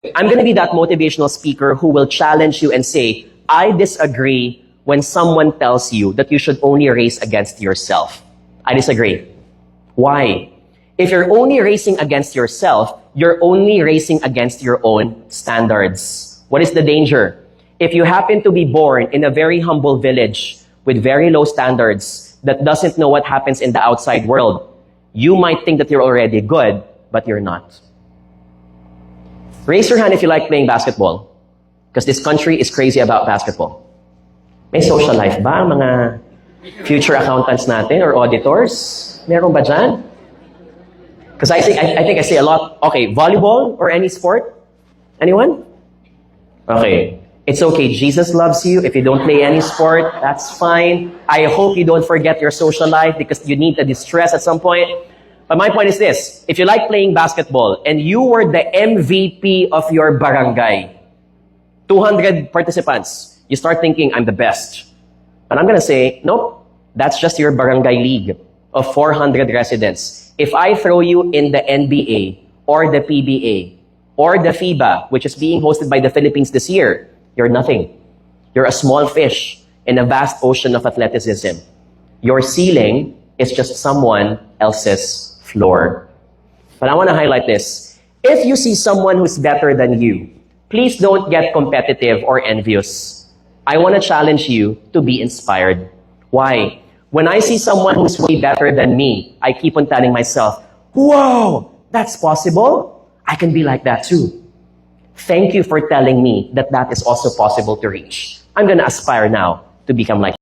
I'm going to be that motivational speaker who will challenge you and say, I disagree when someone tells you that you should only race against yourself. I disagree. Why? If you're only racing against yourself, you're only racing against your own standards. What is the danger? If you happen to be born in a very humble village with very low standards that doesn't know what happens in the outside world, you might think that you're already good, but you're not. Raise your hand if you like playing basketball. Because this country is crazy about basketball. May social life ba, mga future accountants natin or auditors? Meron ba dyan? Because I think I see a lot. Okay, volleyball or any sport? Anyone? Okay. It's okay. Jesus loves you. If you don't play any sport, that's fine. I hope you don't forget your social life because you need to distress at some point. But my point is this. If you like playing basketball and you were the MVP of your barangay, 200 participants, you start thinking, I'm the best. But I'm going to say, nope, that's just your barangay league of 400 residents. If I throw you in the NBA or the PBA or the FIBA, which is being hosted by the Philippines this year, you're nothing. You're a small fish in a vast ocean of athleticism. Your ceiling is just someone else's floor. But I want to highlight this. If you see someone who's better than you, please don't get competitive or envious. I want to challenge you to be inspired. Why? When I see someone who's way better than me, I keep on telling myself, whoa, that's possible? I can be like that too. Thank you for telling me that that is also possible to reach. I'm going to aspire now to become like